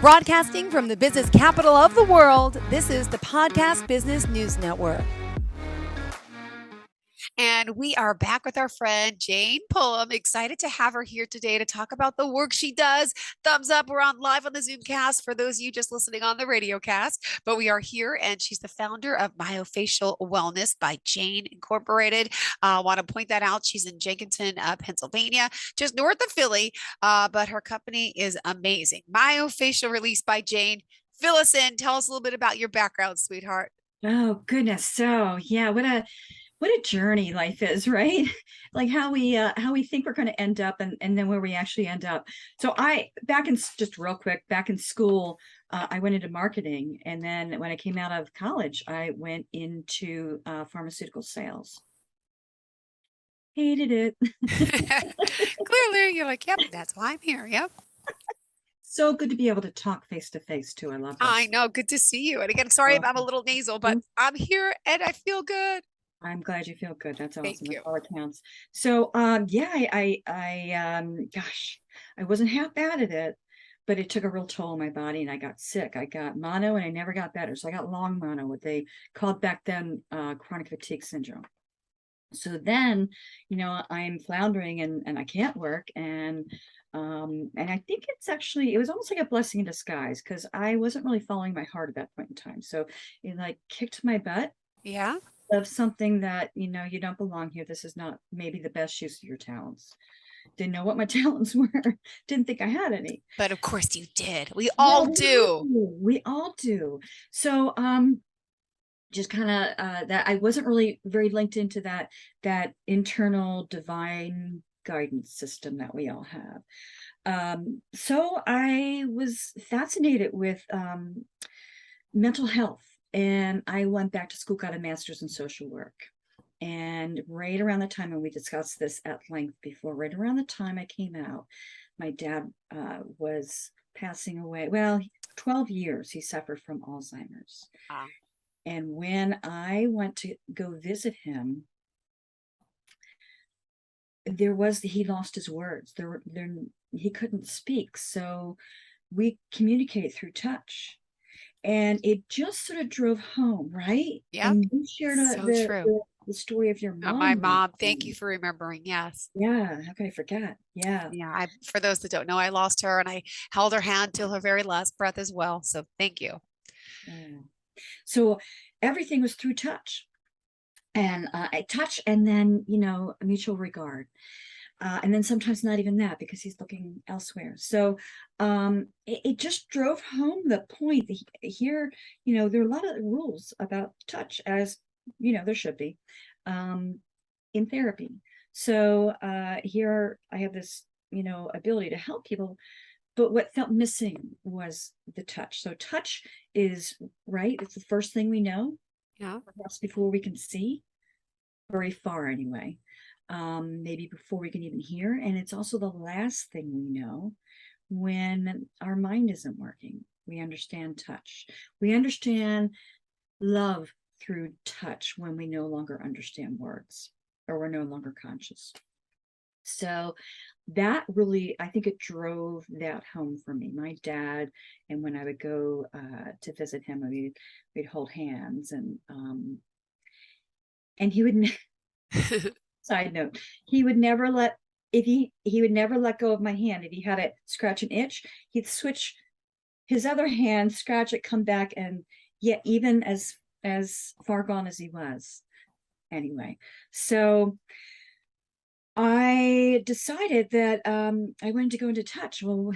Broadcasting from the business capital of the world, this is the Podcast Business News Network. And we are back with our friend Jane Pullam. Excited to have her here today to talk about the work she does. Thumbs up, we're on live on the Zoomcast for those of you just listening on the radiocast. But we are here, and she's the founder of Myofascial Wellness by Jane Incorporated. I want to point that out. She's in Jenkinton, Pennsylvania, just north of Philly. But her company is amazing. Myofascial Release by Jane. Fill us in. Tell us a little bit about your background, sweetheart. Oh goodness. So yeah, what a journey life is, right? Like how we think we're going to end up and then where we actually end up. So just real quick, back in school, I went into marketing, and then when I came out of college, I went into pharmaceutical sales. Hated it. Clearly, you're like, yep, that's why I'm here. Yep. So good to be able to talk face to face too. I love I this. know. Good to see you. And again, sorry if I'm a little nasal, but I'm here and I feel good. I'm glad you feel good. That's Thank awesome. That's you. all that counts. So, yeah, gosh, I wasn't half bad at it, but it took a real toll on my body, and I got sick. I got mono, and I never got better. So I got long mono, what they called back then chronic fatigue syndrome. So then, I'm floundering, and I can't work, and I think it was almost like a blessing in disguise, because I wasn't really following my heart at that point in time. So it like kicked my butt Yeah. of something that, you don't belong here. This is not maybe the best use of your talents. Didn't know what my talents were. Didn't think I had any. But of course you did. We all Well, do. we all do. So just kind of that I wasn't really very linked into that internal divine guidance system that we all have. So I was fascinated with mental health, and I went back to school, got a master's in social work. And right around the time, and we discussed this at length before, right around the time I came out, my dad was passing away. Well, 12 years he suffered from Alzheimer's. Ah. And when I went to go visit him, he lost his words. He couldn't speak. So we communicate through touch. And it just sort of drove home, right? Yep. And you shared So true. the story of your My mom. mom, thank you for remembering. Yes. Yeah, how could I forget? Yeah. Yeah. For those that don't know, I lost her and I held her hand till her very last breath as well. So thank you. Yeah. So everything was through touch, and I touch, and then a mutual regard, and then sometimes not even that, because he's looking elsewhere. So it just drove home the point that here, there are a lot of rules about touch, as there should be, in therapy. So here I have this ability to help people, but what felt missing was the touch. So touch is right. It's the first thing we know, Yeah. perhaps before we can see, very far anyway. Maybe before we can even hear. And it's also the last thing we know when our mind isn't working. We understand touch. We understand love through touch when we no longer understand words, or we're no longer conscious. So that really, I think it drove that home for me. My dad, and when I would go to visit him, we'd hold hands, and he would. Side note: he would never let if he would never let go of my hand. If he had to scratch an itch, he'd switch his other hand, scratch it, come back, and yet even as far gone as he was. Anyway, so I decided that I wanted to go into touch. Well,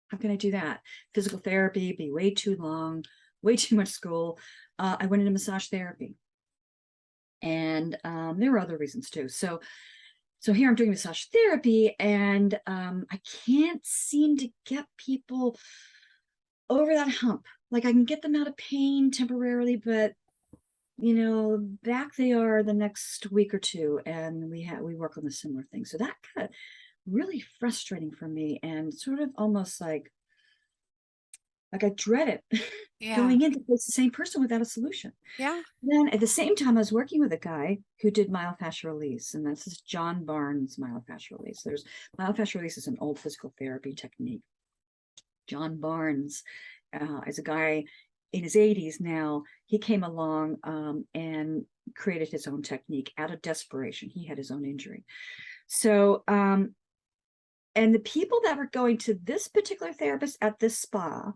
how can I do that? Physical therapy be way too long, way too much school. I went into massage therapy, and there were other reasons too. So here I'm doing massage therapy, and I can't seem to get people over that hump. Like, I can get them out of pain temporarily, but back they are the next week or two, and we work on the similar thing. So that got really frustrating for me, and sort of almost like I dread it Yeah. going in to face the same person without a solution. Yeah. Then at the same time, I was working with a guy who did myofascial release, and this is John Barnes myofascial release. Myofascial release is an old physical therapy technique. John Barnes, is a guy in his 80s now. He came along and created his own technique out of desperation. He had his own injury. So, and the people that were going to this particular therapist at this spa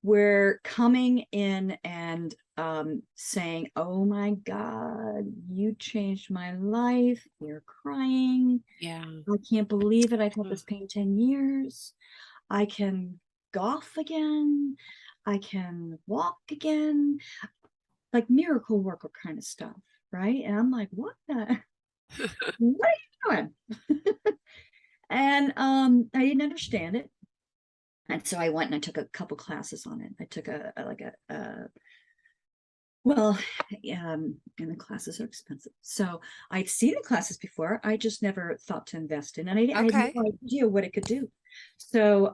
were coming in and saying, "Oh my God, you changed my life." They're crying. Yeah. "I can't believe it. I've had this pain 10 years. I can golf again. I can walk again." Like miracle worker kind of stuff, right? And I'm like, what what are you doing? And I didn't understand it. And so I went and I took a couple classes on it. I took well, and the classes are expensive. So I'd seen the classes before. I just never thought to invest in, and I had no Okay. idea what it could do. So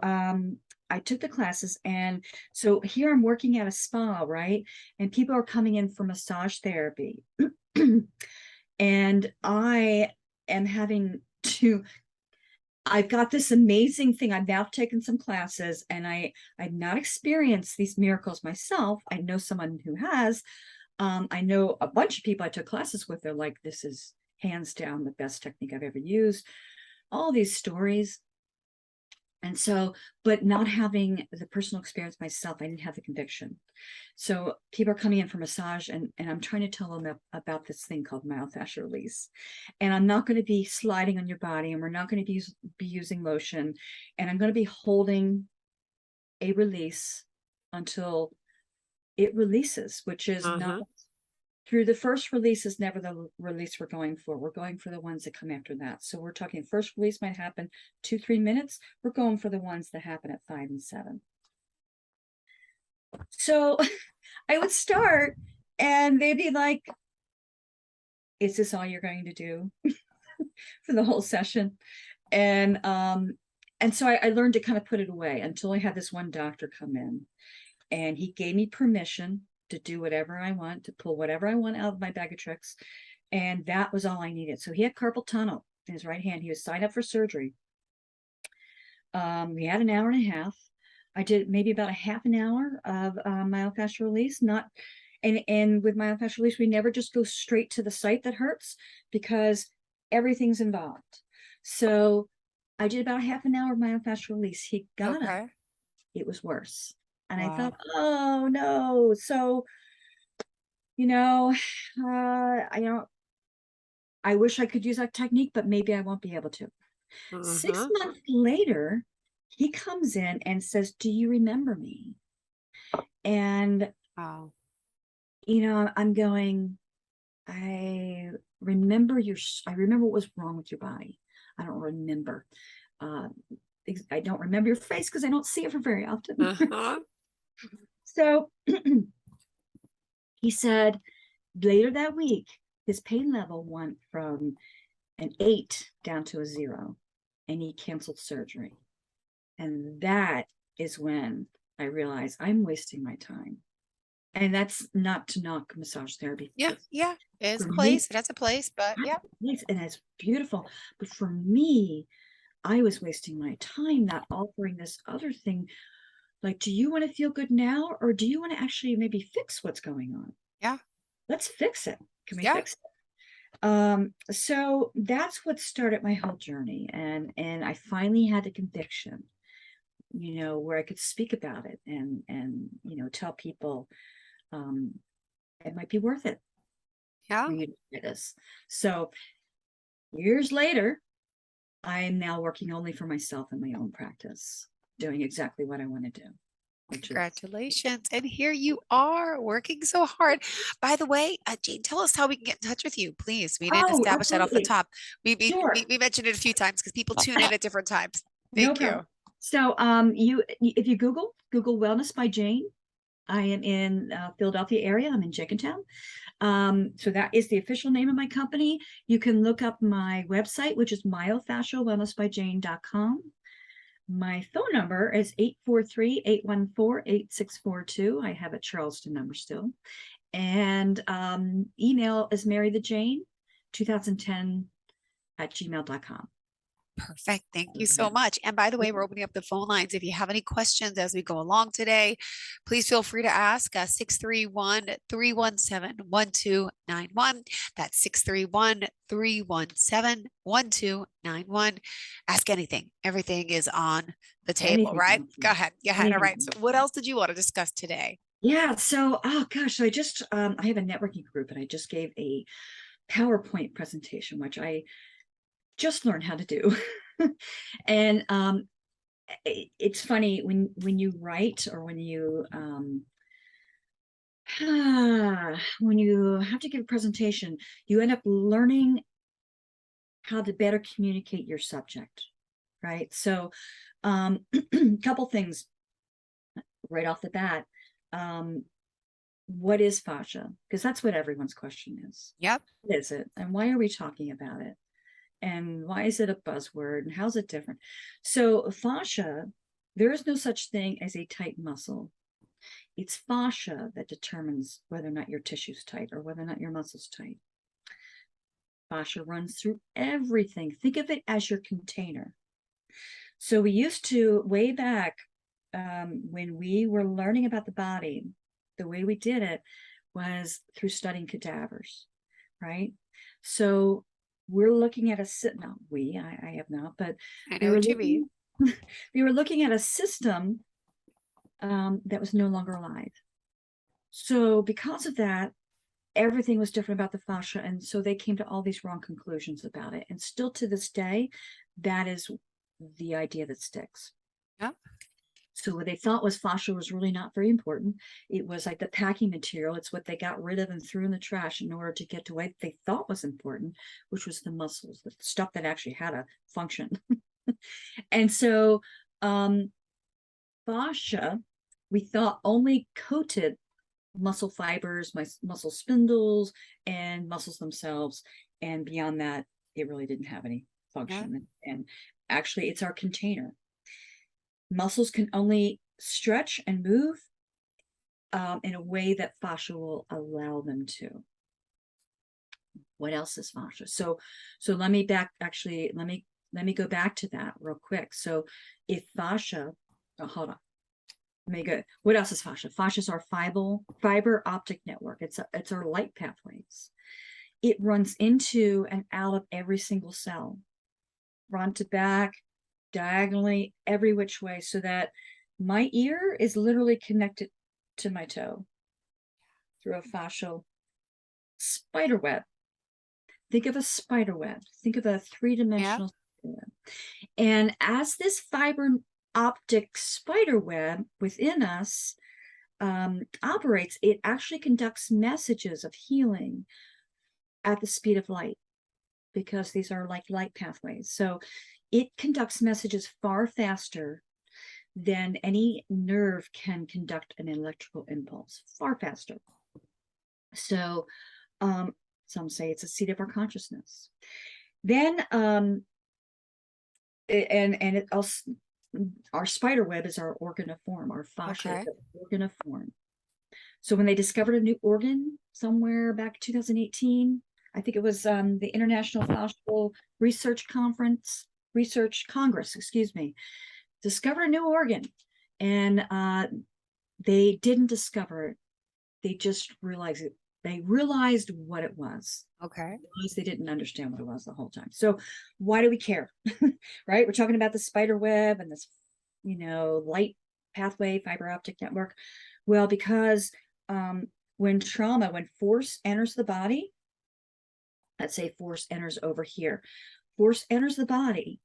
I took the classes, and so here I'm working at a spa, right? And people are coming in for massage therapy, and I am having to. I've got this amazing thing. I've now taken some classes, and I've not experienced these miracles myself. I know someone who has. I know a bunch of people I took classes with. They're like, "This is hands down the best technique I've ever used." All these stories. And so, but not having the personal experience myself, I didn't have the conviction. So people are coming in for massage, and I'm trying to tell them about this thing called myofascial release. And I'm not going to be sliding on your body, and we're not going to be using lotion. And I'm going to be holding a release until it releases, which is not Uh-huh. through the first release is never the release we're going for. We're going for the ones that come after that. So we're talking first release might happen 2-3 minutes. We're going for the ones that happen at 5 and 7. So I would start and they'd be like, "Is this all you're going to do for the whole session?" And so I learned to kind of put it away until I had this one doctor come in, and he gave me permission to do whatever I want, to pull whatever I want out of my bag of tricks. And that was all I needed. So he had carpal tunnel in his right hand. He was signed up for surgery. We had an hour and a half. I did maybe about a half an hour of myofascial release. Not, and with myofascial release, we never just go straight to the site that hurts because everything's involved. So I did about a half an hour of myofascial release. He got up. Okay. It was worse. And I thought, Wow. oh no. So, you know, I don't, I wish I could use that technique, but maybe I won't be able to. 6 Uh-huh. months later, he comes in and says, "Do you remember me?" And, Wow. I'm going, I remember I remember what was wrong with your body. I don't remember. Uh, I don't remember your face because I don't see it for very often. Uh-huh. So he said later that week, his pain level went from an 8 down to a 0, and he canceled surgery. And that is when I realized I'm wasting my time. And that's not to knock massage therapy. Yeah, yeah. It's For a me, place. It has a place, but yeah. and it's beautiful. But for me, I was wasting my time not offering this other thing. Like, do you want to feel good now? Or do you want to actually maybe fix what's going on? Yeah. Let's fix it. Can we Yeah. fix it? So that's what started my whole journey. And I finally had the conviction, where I could speak about it and tell people it might be worth it Yeah. for you to do this. So years later, I am now working only for myself in my own practice, doing exactly what I want to do, which is Congratulations. And here you are working so hard. By the way, Jane, tell us how we can get in touch with you, please. We didn't oh, establish that off the absolutely. top. Sure. We mentioned it a few times because people tune in at different times. No Thank problem. you. So you if you Google Wellness by Jane, I am in Philadelphia area. I'm in Jenkintown. So that is the official name of my company. You can look up my website, which is myofascialwellnessbyjane.com. My phone number is 843-814-8642. I have a Charleston number still. And email is marythejane2010 at gmail.com. Perfect. Thank you Yeah. so much. And by the way, we're opening up the phone lines. If you have any questions as we go along today, please feel free to ask 631-317-1291. That's 631-317-1291. Ask anything. Everything is on the table, Anything. right? Go ahead. Go ahead. All Anything. right. So what else did you want to discuss today? Yeah. So, oh gosh, so I just I have a networking group and I just gave a PowerPoint presentation, which I just learned how to do. And it's funny when you write or when you have to give a presentation, you end up learning how to better communicate your subject, right? So, a couple things right off the bat. Um, what is fascia? Because that's what everyone's question is. Yep. What is it? And why are we talking about it? And why is it a buzzword? And how's it different? So, fascia, there is no such thing as a tight muscle. It's fascia that determines whether or not your tissue's tight or whether or not your muscle's tight. Fascia runs through everything. Think of it as your container. So we used to, way back when we were learning about the body, the way we did it was through studying cadavers, right? So we're looking at not we, I have not, but I we know were what you mean. looking, we were looking at a system that was no longer alive. So because of that, everything was different about the fascia. And so they came to all these wrong conclusions about it. And still to this day, that is the idea that sticks. Yep. So what they thought was fascia was really not very important. It was like the packing material. It's what they got rid of and threw in the trash in order to get to what they thought was important, which was the muscles, the stuff that actually had a function. And so fascia, we thought only coated muscle fibers, muscle spindles, and muscles themselves. And beyond that, it really didn't have any Yep. function. And actually, it's our container. Muscles can only stretch and move in a way that fascia will allow them to. What else is fascia? So let me let me go back to that real quick. So if fascia, oh, hold on. Let me go. What else is fascia? Fascia is our fiber optic network. It's our light pathways. It runs into and out of every single cell, front to back, diagonally, every which way, so that my ear is literally connected to my toe through a fascial spider web. Think of a spider web. Think of a Yep. three-dimensional spider web. And as this fiber optic spider web within us operates, it actually conducts messages of healing at the speed of light, because these are like light pathways. So it conducts messages far faster than any nerve can conduct an electrical impulse, far faster. So some say it's a seat of our consciousness. Then and it also, our spider web is our organoform, our fascia is Okay. organoform. So when they discovered a new organ somewhere back 2018, I think it was the International Fascial Research Congress, excuse me, discovered a new organ. And they didn't discover it. They just realized it. They realized what it was. Okay. They didn't understand what it was the whole time. So why do we care? Right? We're talking about the spider web and this, light pathway fiber optic network. Well, because when force enters the body, let's say force enters over here, force enters the body,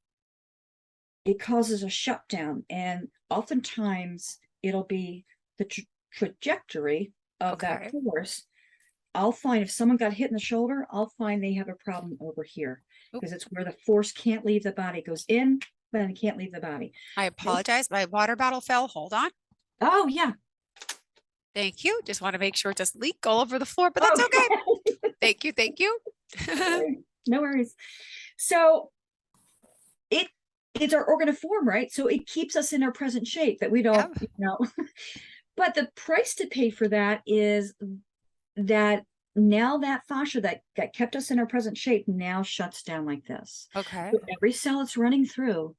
it causes a shutdown. And oftentimes it'll be the trajectory of that Okay. force. I'll find if someone got hit in the shoulder, I'll find they have a problem over here, Oop, because it's where the force can't leave the body. It goes in, but it can't leave the body. I apologize. My water bottle fell. Hold on. Oh, yeah. Thank you. Just want to make sure it doesn't leak all over the floor, but that's Oh, okay. Thank you. Thank you. no worries. So it's our organoform, right? So it keeps us in our present shape that we don't, Yep. but the price to pay for that is that now that fascia that kept us in our present shape now shuts down like this. Okay. So every cell it's running through,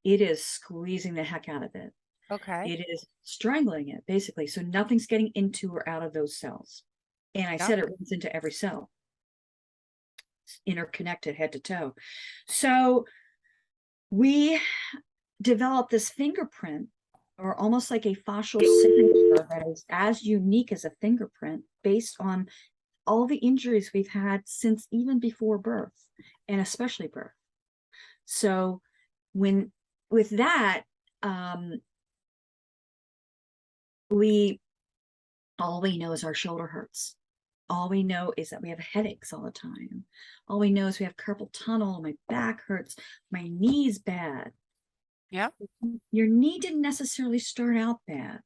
it is squeezing the heck out of it. Okay. It is strangling it, basically. So nothing's getting into or out of those cells. And I Yep. said it runs into every cell. It's interconnected head to toe. So we developed this fingerprint, or almost like a fascial signature that is as unique as a fingerprint, based on all the injuries we've had since even before birth, and especially birth. So when with that, we all we know is our shoulder hurts. All we know is that we have headaches all the time. All we know is we have carpal tunnel, my back hurts, my knee's bad. Yep. Your knee didn't necessarily start out bad,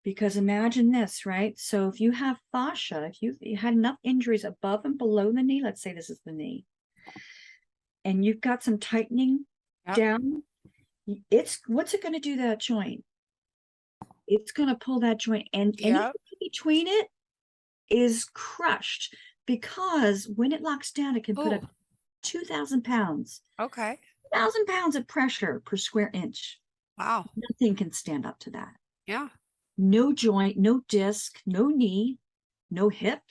because imagine this, right? So if you have fascia, if you had enough injuries above and below the knee, let's say this is the knee, and you've got some tightening Yep. down, it's what's it going to do to that joint? It's going to pull that joint, and anything Yep. between it is crushed, because when it locks down, it can put Oh, up 2,000 pounds, okay. 1,000 pounds of pressure per square inch. Wow. Nothing can stand up to that. Yeah. No joint, no disc, no knee, no hip,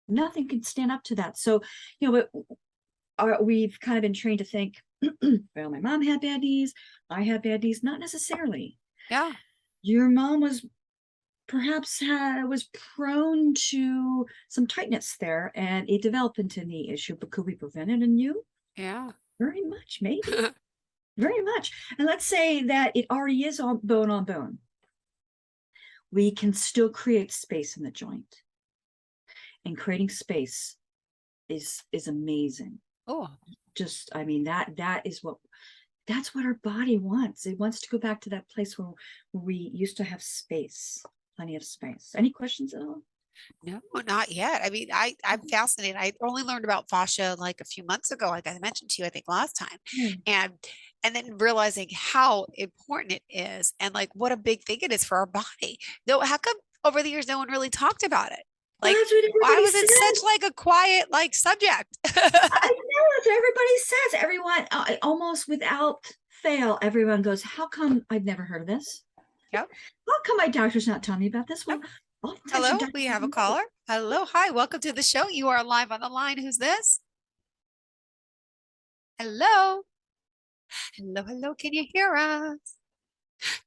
nothing can stand up to that. So, we've kind of been trained to think, well, my mom had bad knees, I had bad knees. Not necessarily. Yeah. Your mom was perhaps was prone to some tightness there, and it developed into a knee issue. But could we prevent it in you? Yeah. Very much, maybe. Very much. And let's say that it already is on bone. We can still create space in the joint. And creating space is amazing. Oh, Just, I mean, that's what our body wants. It wants to go back to that place where we used to have space, plenty of space. Any questions at all? no, not yet. I mean, I'm fascinated. I only learned about fascia like a few months ago, like I mentioned to you, I think last time. Yeah. And and then realizing how important it is and like what a big thing it is for our body. Though, how come over the years no one really talked about it? Well, Like, that's what why everybody was it such says. like a quiet like subject? I know that's what everybody says. Everyone, almost without fail, everyone goes, "How come I've never heard of this? Yep. How come my doctor's not telling me about this?" Yep. Well, oftentimes your Hello, doctor we have a doesn't know. caller. Hello, hi, welcome to the show. You are live on the line. Who's this? Hello, hello. Can you hear us?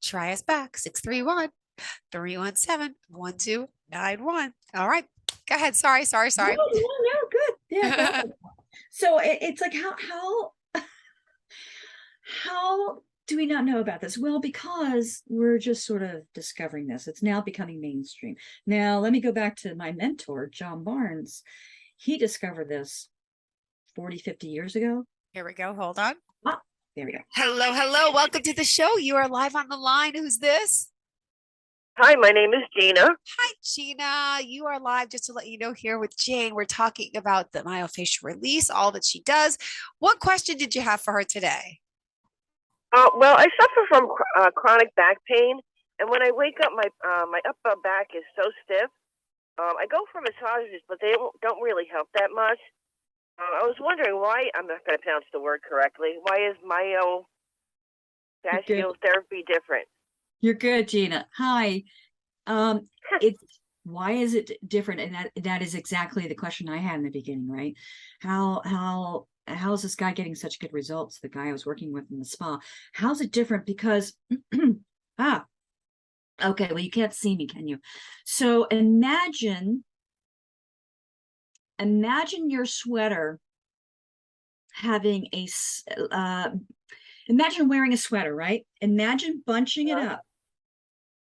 Try us back. 631-317-1291. All right. Go ahead. No, Sorry. no, no, good. Yeah, go ahead. So it's like how do we not know about this? Well, because we're just sort of discovering this. It's now becoming mainstream. Now, let me go back to my mentor, John Barnes. He discovered this 40, 50 years ago. Here we go. Hold on. Ah, there we go. Hello. Welcome to the show. You are live on the line. Who's this? Hi, my name is Gina. Hi, Gina. You are live just to let you know here with Jane. We're talking about the myofascial release, all that she does. What question did you have for her today? Well, I suffer from chronic back pain, and when I wake up, my upper back is so stiff. I go for massages, but they don't really help that much. I was wondering why, I'm not going to pronounce the word correctly, why is You're good. myofascial therapy different? You're good, Gina. Hi. It's why is it different? And that is exactly the question I had in the beginning, right? How is this guy getting such good results? The guy I was working with in the spa. How's it different? Because okay, well, you can't see me, can you? So imagine your sweater having imagine wearing a sweater, right? Imagine bunching it up.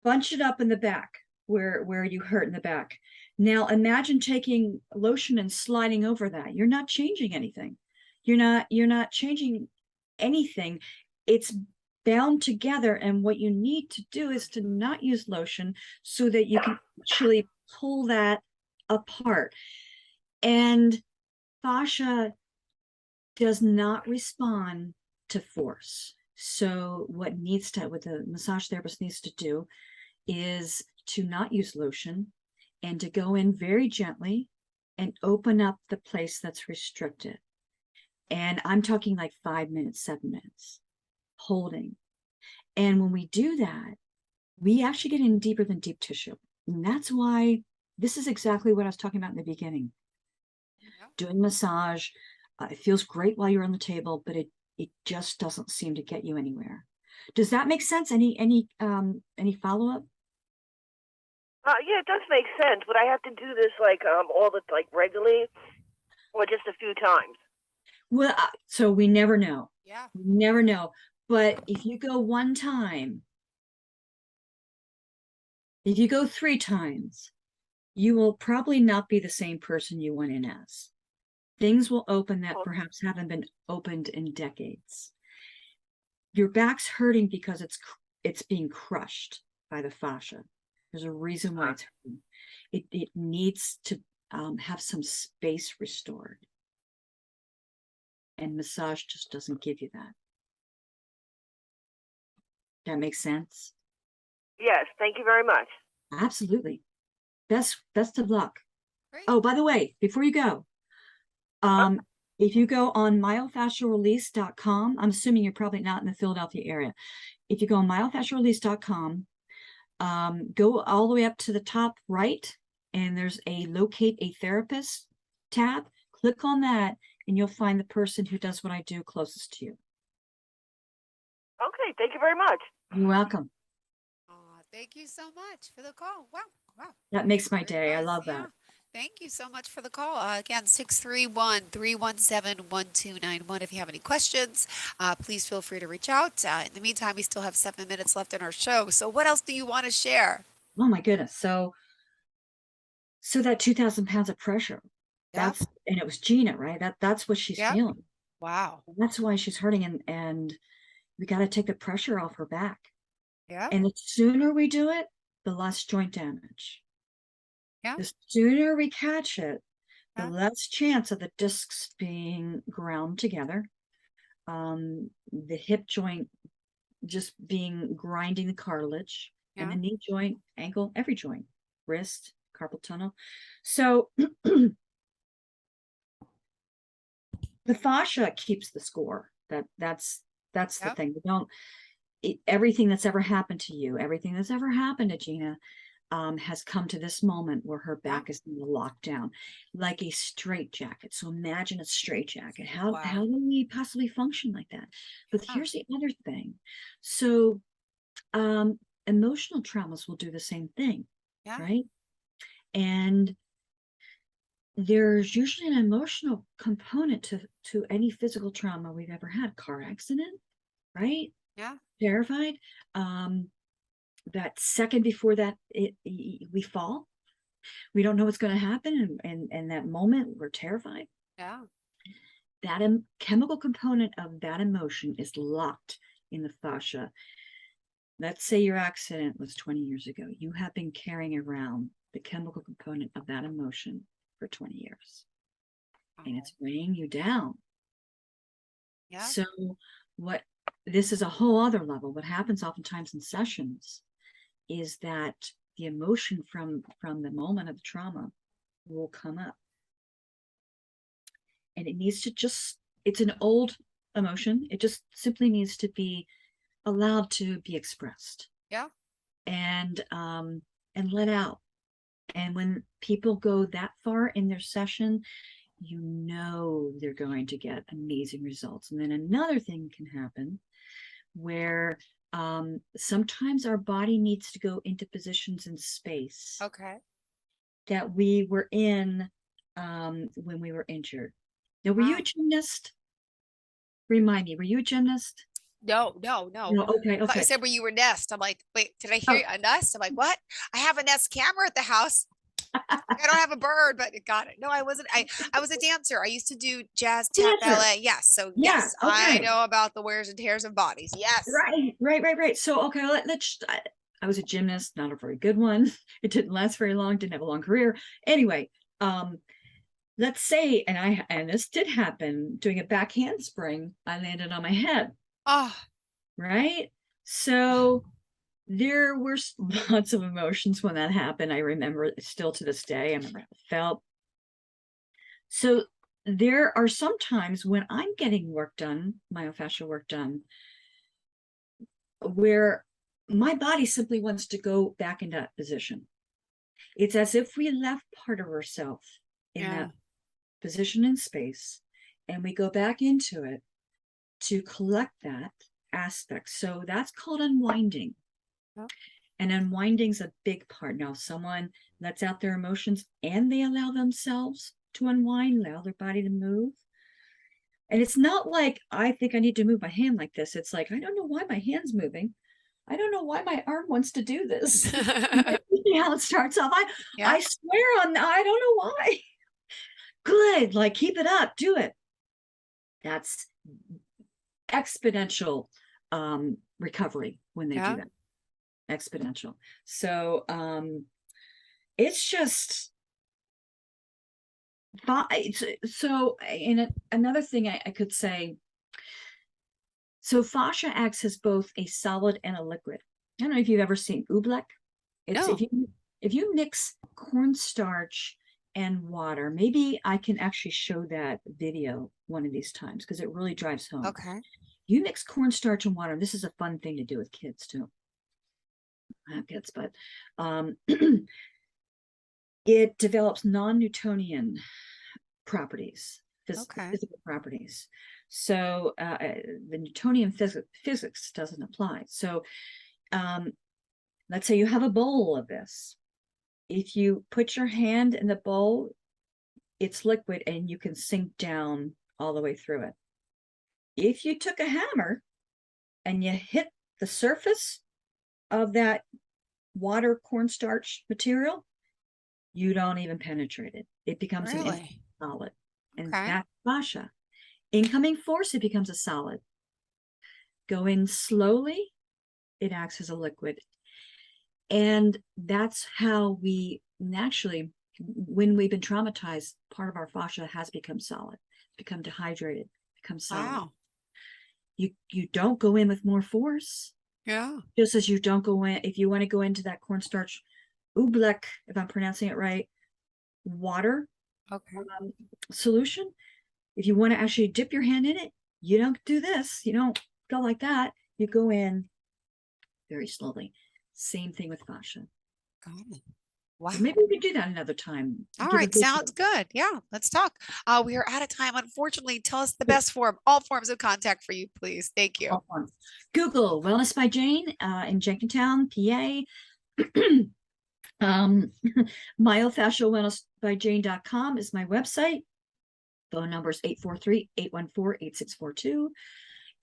Bunch it up in the back where you hurt in the back. Now imagine taking lotion and sliding over that. You're not changing anything. You're not changing anything. It's bound together, and what you need to do is to not use lotion so that you can actually pull that apart. And fascia does not respond to force. So what the massage therapist needs to do is to not use lotion and to go in very gently and open up the place that's restricted. And I'm talking like 5 minutes, 7 minutes, holding. And when we do that, we actually get in deeper than deep tissue. And that's why this is exactly what I was talking about in the beginning. Yeah. Doing massage, it feels great while you're on the table, but it just doesn't seem to get you anywhere. Does that make sense? Any follow-up? Yeah, it does make sense. Would I have to do this like all the like regularly, or just a few times? Well, so we never know. Yeah. We never know. But if you go one time, if you go 3 times, you will probably not be the same person you went in as. Things will open that Oh, perhaps haven't been opened in decades. Your back's hurting because it's being crushed by the fascia. There's a reason why it's hurting. It needs to have some space restored. And massage just doesn't give you that. That makes sense? yes. Thank you very much. Absolutely. Best of luck. Great. Oh, by the way, before you go, if you go on myofascialrelease.com, I'm assuming you're probably not in the Philadelphia area. If you go on myofascialrelease.com, go all the way up to the top right, and there's a locate a therapist tab. Click on that, and you'll find the person who does what I do closest to you. Okay. Thank you very much. You're welcome. Thank you so much for the call. Wow. Wow. That makes my Great day. I advice. love Yeah. that. Thank you so much for the call. Again, 631-317-1291. If you have any questions, please feel free to reach out. In the meantime, we still have 7 minutes left in our show. So what else do you want to share? Oh my goodness. So that 2,000 pounds of pressure, Yeah. and it was Gina, right? That's what she's Yeah. feeling. Wow. That's why she's hurting, and we got to take the pressure off her back. Yeah. And the sooner we do it, the less joint damage. Yeah. The sooner we catch it, the Yeah. less chance of the discs being ground together. The hip joint just being grinding the cartilage, and Yeah. the knee joint, ankle, every joint, wrist, carpal tunnel. So the fascia keeps the score. That's the Yeah. thing. We don't everything that's ever happened to you, everything that's ever happened to Gina, has come to this moment where her Yeah. back is in the lockdown, like a straitjacket. So imagine a straitjacket. How Wow. do we possibly function like that? But Yeah. here's the other thing. So emotional traumas will do the same thing, Yeah. right? And there's usually an emotional component to any physical trauma we've ever had. Car accident, right? Yeah. Terrified. That second before that we fall, we don't know what's going to happen, and that moment we're terrified. Yeah. That chemical component of that emotion is locked in the fascia. Let's say your accident was 20 years ago. You have been carrying around the chemical component of that emotion for 20 years, and it's weighing you down. Yeah. So this is a whole other level. What happens oftentimes in sessions is that the emotion from the moment of the trauma will come up, and it needs to it's an old emotion. It just simply needs to be allowed to be expressed. Yeah. And let out. And when people go that far in their session, they're going to get amazing results. And then another thing can happen where sometimes our body needs to go into positions in space Okay. that we were in when we were injured. Now, were you a gymnast? Remind me, were you a gymnast? No. No, I thought you okay. said were you were nest. I'm like, wait, did I hear a nest? I'm like, what? I have a Nest camera at the house. I don't have a bird, but it got it. No, I wasn't. I was a dancer. I used to do jazz, tap, Dancer. ballet. Yes. So Yeah, yes, I okay. know about the wears and tears of bodies. Yes. Right. So, okay, I was a gymnast, not a very good one. It didn't last very long, didn't have a long career. Anyway, let's say, and this did happen, doing a back handspring, I landed on my head. Oh. Right? So there were lots of emotions when that happened. I remember it still to this day. I remember how it felt. So there are some times when I'm getting work done, myofascial work done, where my body simply wants to go back into that position. It's as if we left part of ourselves in that position in space, and we go back into it to collect that aspect. So that's called unwinding. Oh. And unwinding's a big part. Now, someone lets out their emotions and they allow themselves to unwind, allow their body to move. And it's not like, I think I need to move my hand like this. It's like, I don't know why my hand's moving. I don't know why my arm wants to do this. See how it starts off. I swear on, I don't know why. Good, like keep it up, do it. That's exponential recovery when they do that. Exponential. So it's just so. And another thing I could say. So fascia acts as both a solid and a liquid. I don't know if you've ever seen oobleck. It's no. If you mix cornstarch and water, maybe I can actually show that video one of these times because it really drives home. Okay. You mix cornstarch and water. This is a fun thing to do with kids too. I have kids, but it develops non-Newtonian properties, physical properties. So the Newtonian physics doesn't apply. So let's say you have a bowl of this. If you put your hand in the bowl, it's liquid and you can sink down all the way through it. If you took a hammer and you hit the surface of that water cornstarch material, you don't even penetrate it. It becomes an solid. And that's fascia. Incoming force, it becomes a solid. Going slowly, it acts as a liquid. And that's how we naturally, when we've been traumatized, part of our fascia has become solid, become dehydrated, become solid. Wow. You don't go in with more force. Yeah. Just as you don't go in, if you want to go into that cornstarch oobleck, if I'm pronouncing it right, water solution. If you want to actually dip your hand in it, you don't do this. You don't go like that. You go in very slowly. Same thing with fascia. Got it. Wow. So maybe we can do that another time. All right. Sounds good. Yeah. Let's talk. We are out of time. Unfortunately, tell us the best form, all forms of contact for you, please. Thank you. Google Wellness by Jane in Jenkintown, PA. Myofascialwellnessbyjane.com is my website. Phone number is 843-814-8642.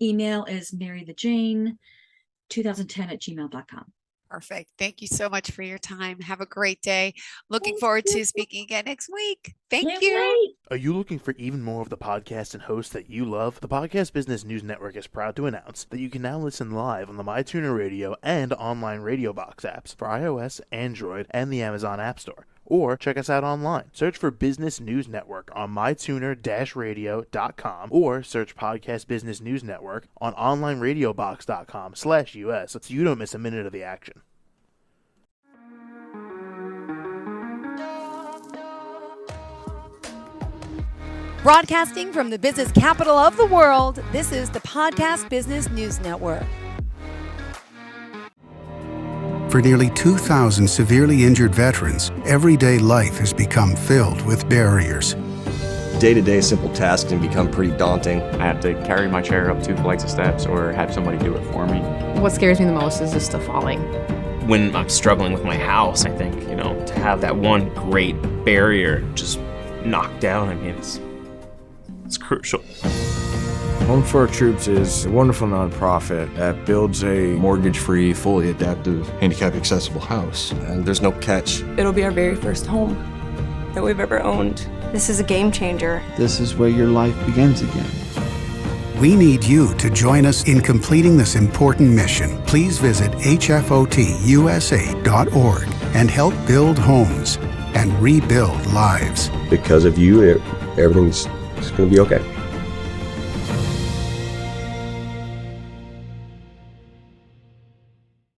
Email is marythejane2010@gmail.com. Perfect. Thank you so much for your time. Have a great day. Looking forward to speaking again next week. Thank you. Are you looking for even more of the podcasts and hosts that you love? The Podcast Business News Network is proud to announce that you can now listen live on the MyTuner Radio and online Radio Box apps for iOS, Android, and the Amazon App Store. Or check us out online. Search for Business News Network on mytuner-radio.com or search Podcast Business News Network on onlineradiobox.com/US so you don't miss a minute of the action. Broadcasting from the business capital of the world, this is the Podcast Business News Network. For nearly 2,000 severely injured veterans, everyday life has become filled with barriers. Day-to-day simple tasks can become pretty daunting. I have to carry my chair up 2 flights of steps or have somebody do it for me. What scares me the most is just the falling. When I'm struggling with my house, I think, to have that one great barrier just knocked down, it's crucial. Home for Our Troops is a wonderful nonprofit that builds a mortgage-free, fully adaptive, handicap-accessible house. And there's no catch. It'll be our very first home that we've ever owned. This is a game changer. This is where your life begins again. We need you to join us in completing this important mission. Please visit hfotusa.org and help build homes and rebuild lives. Because of you, everything's going to be okay.